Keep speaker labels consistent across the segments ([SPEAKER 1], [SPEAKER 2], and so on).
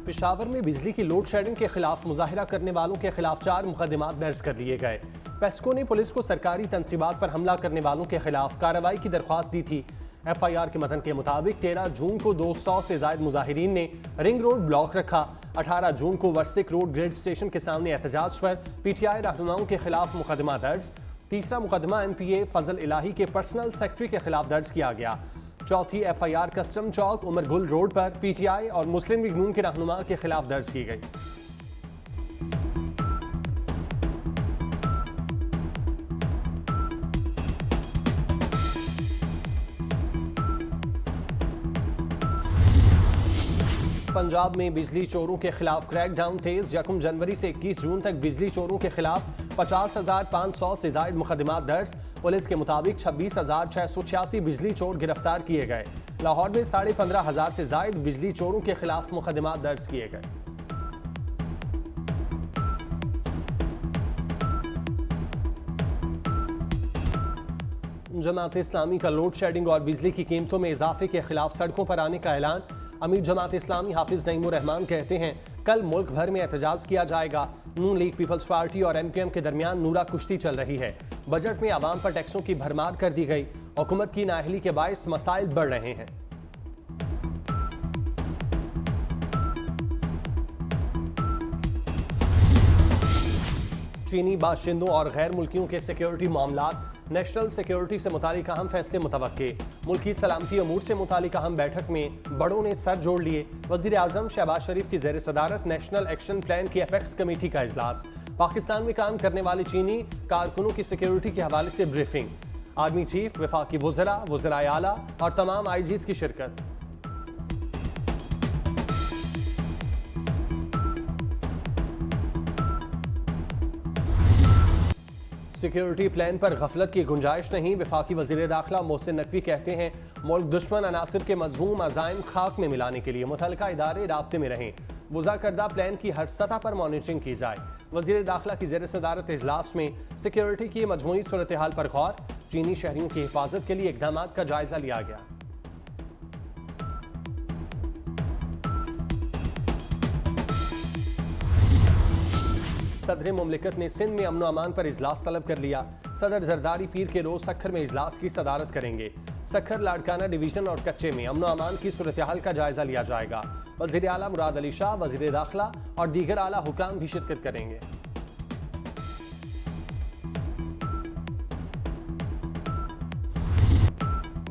[SPEAKER 1] पेशावर में बिजली की लोड शेडिंग के खिलाफ मुजाहिरा करने वालों के खिलाफ 4 मुकदमात दर्ज कर लिए गए। पेस्को ने पुलिस को सरकारी तंसीबात पर हमला करने वालों के खिलाफ कार्रवाई की दरख्वास्त दी थी। FIR के मतन के मुताबिक 13 जून को 200 से ज्यादा मुजाहिरीन ने रिंग रोड ब्लॉक रखा। 18 जून को वर्सिक रोड ग्रेड स्टेशन के सामने एहतजाज पर PTI रहनुमाओं के खिलाफ मुकदमा दर्ज। तीसरा मुकदमा MPA फजल इलाही के पर्सनल सेक्रेटरी के खिलाफ दर्ज किया गया। चौथी FIR कस्टम चौक उमर गुल रोड पर PTI और मुस्लिम लीग नून के रहनुमा के खिलाफ दर्ज की गई। पंजाब में बिजली चोरों के खिलाफ क्रैकडाउन तेज। 1 जनवरी से 21 जून तक बिजली चोरों के खिलाफ 50,500 से ज्यादा मुकदमात दर्ज। पुलिस के मुताबिक 26,686 बिजली चोर गिरफ्तार किए गए। लाहौर में 15,500 से ज्यादा बिजली चोरों के खिलाफ मुकदमात दर्ज किए गए। जमात इस्लामी का लोड शेडिंग और बिजली की कीमतों में इजाफे के खिलाफ सड़कों पर आने का ऐलान। अमीर जमात इस्लामी हाफिज नईमुर रहमान कहते हैं कल मुल्क भर में एहतजाज किया जाएगा। नून लीग पीपल्स पार्टी और MQM के दरमियान नूरा कुश्ती चल रही है। बजट में आवाम पर टैक्सों की भरमार कर दी गई। हुकूमत की नाअहली के बायस मसाइल बढ़ रहे हैं। चीनी बाशिंदों और गैर मुल्कियों के सिक्योरिटी मामलात। नेशनल सिक्योरिटी से मुतालिक अहम फैसले मुतवक्के। मुल्की सलामती अमूर से मुतालिक अहम बैठक में बड़ों ने सर जोड़ लिए। वज़ीर आज़म शहबाज शरीफ की ज़ेर सदारत नेशनल एक्शन प्लान की अपेक्स कमेटी का इजलास। पाकिस्तान में काम करने वाले चीनी कारकुनों की सिक्योरिटी के हवाले से ब्रीफिंग। आर्मी चीफ, वफाकी वज़रा, वज़राए आला और तमाम IGs की शिरकत। सिक्योरिटी प्लान पर गफलत की गुंजाइश नहीं। वफाकी वज़ीर दाखिला मोहसिन नकवी कहते हैं मुल्क दुश्मन अनासिर के मज़मूम अज़ाइम खाक में मिलाने के लिए मुतल्लिका इदारे राब्ते में रहें। वज़ा करदा प्लान की हर सतह पर मॉनिटरिंग की जाए। वज़ीर दाखिला की ज़ेर सदारत इजलास में सिक्योरिटी की मजमूई सूरत हाल पर गौर। चीनी शहरियों की हिफाजत के लिए इक़दाम का जायजा लिया गया। सदर मुमलिकत ने सिंध में अमन अमान पर इजलास तलब कर लिया। सदर जरदारी पीर के रोज सखर में इजलास की सदारत करेंगे। सखर लाड़काना डिवीजन और कच्चे में अमन अमान की सूरत हाल का जायजा लिया जाएगा। वज़ीर आला मुराद अली शाह, वज़ीर दाखिला और दीगर आला हुकाम भी शिरकत करेंगे।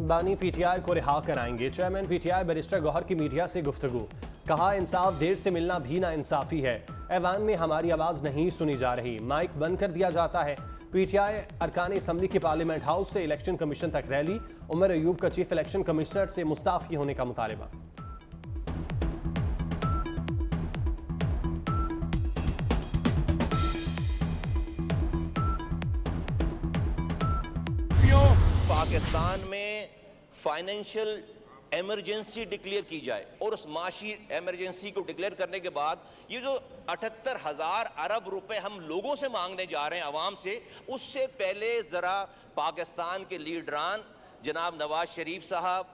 [SPEAKER 1] बानी PTI को रिहा कराएंगे। चेयरमैन PTI बैरिस्टर गौहर की मीडिया से गुफ्तगू। कहा इंसाफ देर से मिलना भी ना इंसाफी है। ऐवान में हमारी आवाज़ नहीं सुनी जा रही, माइक बंद कर दिया जाता है। PTI अरकान असम्बली के पार्लियामेंट हाउस से इलेक्शन कमीशन तक रैली। उमर अयूब का चीफ इलेक्शन कमिश्नर से मुस्ताफी होने का मुतालबा।
[SPEAKER 2] पाकिस्तान में फाइनेंशियल एमरजेंसी डिक्लेयर की जाए और उस माशी एमरजेंसी को डिक्लेयर करने के बाद ये जो 78,000 अरब रुपए हम लोगों से मांगने जा रहे हैं आवाम से, उससे पहले ज़रा पाकिस्तान के लीडरान जनाब नवाज शरीफ साहब,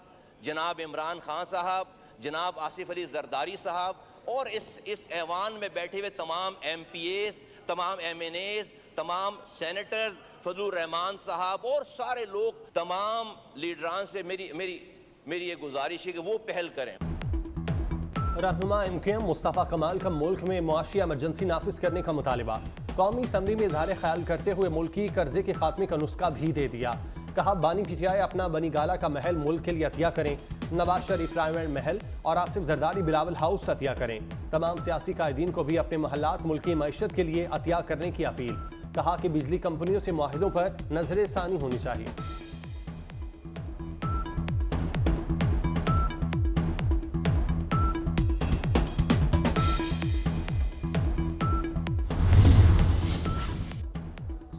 [SPEAKER 2] जनाब इमरान खान साहब, जनाब आसिफ अली जरदारी साहब और इस ऐवान में बैठे हुए तमाम MPAs, तमाम MNAs, तमाम सेनेटर्स, फजलुर रहमान साहब और सारे लोग, तमाम लीडरान से मेरी ये गुजारिश है कि वो पहल करें।
[SPEAKER 1] रहनुमा MQM मुस्तफ़ा कमाल का मुल्क में मुआशी एमरजेंसी नाफिज करने का मुतालबा। कौमी असम्बली में इजहार ख्याल करते हुए मुल्की कर्जे के खात्मे का नुस्खा भी दे दिया। कहा बानी PTI अपना बनी गाला का महल मुल्क के लिए अतिया करें। नवाज शरीफ प्राइवेट महल और आसिफ जरदारी बिलावल हाउस अतिया करें। तमाम सियासी कायदीन को भी अपने महल्लात मुल्की मईशत के लिए अतिया करने की अपील। कहा कि बिजली कंपनियों से मुआहिदों पर नजर सानी होनी चाहिए।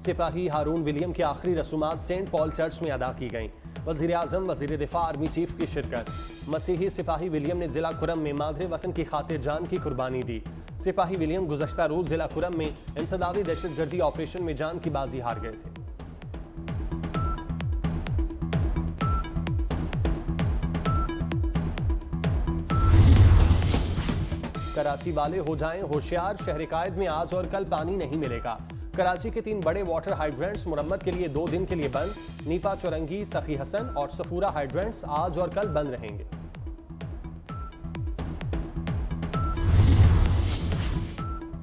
[SPEAKER 1] सिपाही हारून विलियम की आखिरी रसूमात सेंट पॉल चर्च में अदा की गईं। वज़ीर आज़म, वज़ीर दिफा, आर्मी चीफ की शिरकत। मसीही सिपाही विलियम ने जिला खुरम में मादरे वतन की खातिर जान की कुर्बानी दी। सिपाही विलियम गुज़श्ता रोज जिला खुरम में इंसदादी दहशतगर्दी ऑपरेशन में जान की बाजी हार गए थे। कराची वाले हो जाएं होशियार, शहर कायद में आज और कल पानी नहीं मिलेगा। कराची के 3 बड़े वाटर हाइड्रेंट्स मुरम्मत के लिए 2 दिन के लिए बंद। नीपा, चौरंगी, सखी हसन और सफूरा हाइड्रेंट्स आज और कल बंद रहेंगे।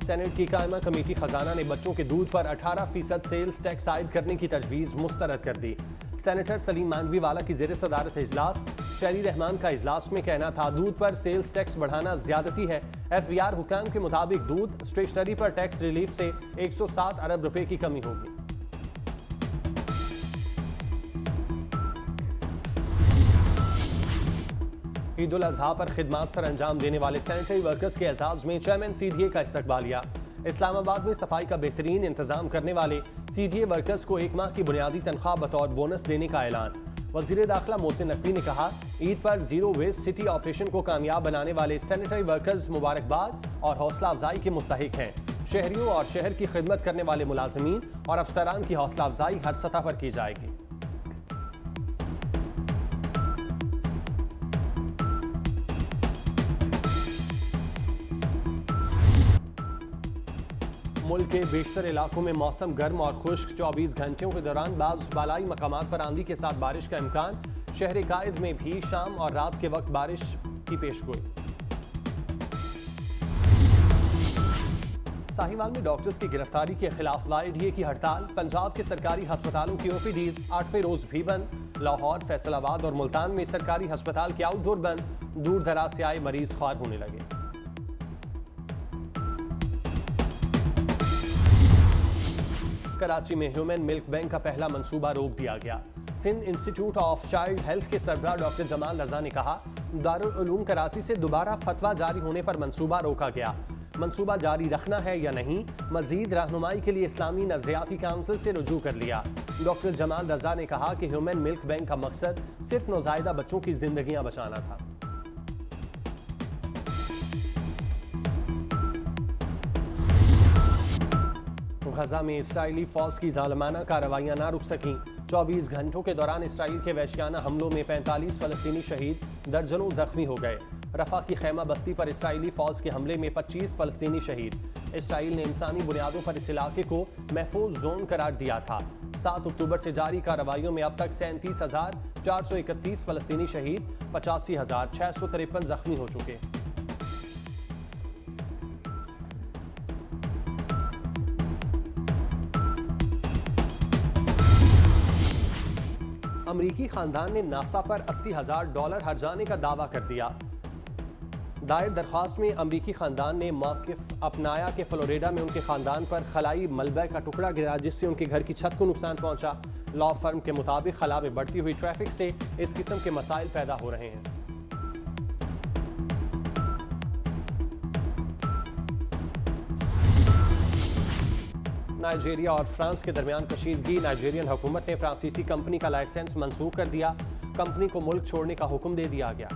[SPEAKER 1] सेनेट की कायमा कमेटी खजाना ने बच्चों के दूध पर 18% सेल्स टैक्स आयद करने की तजवीज़ मुस्तरद कर दी। सेनेटर सलीम मानवी वाला की ज़ेर सदारत इजलास। शहरी रहमान का इजलास में कहना था दूध पर सेल्स टैक्स बढ़ाना ज्यादती है। FBR हुकाम के मुताबिक दूध स्टेशनरी पर टैक्स रिलीफ से 107 अरब रुपए की कमी होगी। ईद उल अजहा पर खिदमात सर अंजाम देने वाले सैनिटरी वर्कर्स के एजाज में चेयरमैन CDA का इस्तकबालिया। इस्लामाबाद में सफाई का बेहतरीन इंतजाम करने वाले CDA वर्कर्स को 1 माह की बुनियादी तनख्वाह बतौर बोनस देने का ऐलान। वज़ीर दाखिला मोहसिन नकवी ने कहा ईद पर जीरो वेस्ट सिटी ऑपरेशन को कामयाब बनाने वाले सैनिटरी वर्कर्स मुबारकबाद और हौसला अफजाई के मुस्तहिक हैं। शहरियों और शहर की खिदमत करने वाले मुलाजमीन और अफसरान की हौसला अफजाई हर सतह पर की जाएगी। मुल्क के बेशतर इलाकों में मौसम गर्म और खुश्क। 24 घंटों के दौरान बाज़ बालाई मकामात पर आंधी के साथ बारिश का इम्कान। शहर कायद में भी शाम और रात के वक्त बारिश की पेशगोई। साहिवाल में डॉक्टर्स की गिरफ्तारी के खिलाफ DA की हड़ताल। पंजाब के सरकारी अस्पतालों की OPDs 8वें रोज भी बंद। लाहौर, फैसलाबाद और मुल्तान में सरकारी अस्पताल के आउटडोर बंद। दूर दराज से आए मरीज ख्वार होने लगे। कराची में ह्यूमन मिल्क बैंक का पहला मंसूबा रोक दिया गया। Sindh institute of child health के सरबराह डॉक्टर जमाल रजा ने कहा दारुल उलूम कराची से दोबारा फतवा जारी होने पर मंसूबा रोका गया। मंसूबा जारी रखना है या नहीं, मजीद रहनुमाई के लिए इस्लामी नजरियाती काउंसिल से रुजू कर लिया। डॉक्टर जमाल रजा ने कहा कि ह्यूमन मिल्क बैंक का मकसद सिर्फ नौज़ायदा बच्चों की जिंदगियां बचाना था। गजा में इसराइली फौज की जालमाना कार्रवाइयां ना रुक सकीं। 24 घंटों के दौरान इसराइल के वहशियाना हमलों में 45 फलस्तीनी शहीद, दर्जनों जख्मी हो गए। रफा की खैमा बस्ती पर इसराइली फौज के हमले में 25 फलस्तीनी शहीद। इसराइल ने इंसानी बुनियादों पर इस इलाके को महफूज जोन करार दिया था। 7 अक्टूबर से जारी कार्रवाइयों में अब तक 37,431 फलस्तीनी शहीद, 85,653 जख्मी हो चुके। अमरीकी खानदान ने नासा पर $80,000 हर्जाने का दावा कर दिया। दायर दरख्वास्त में अमरीकी खानदान ने मौक़िफ़ अपनाया कि फ्लोरिडा में उनके खानदान पर खलाई मलबा का टुकड़ा गिरा जिससे उनके घर की छत को नुकसान पहुंचा। लॉ फर्म के मुताबिक खला में बढ़ती हुई ट्रैफिक से इस किस्म के मसाइल पैदा हो रहे हैं। नाइजीरिया और फ्रांस के दरमियान कशीदगी। नाइजीरियन हुकूमत ने फ्रांसीसी कंपनी का लाइसेंस मंसूख कर दिया। कंपनी को मुल्क छोड़ने का हुक्म दे दिया गया।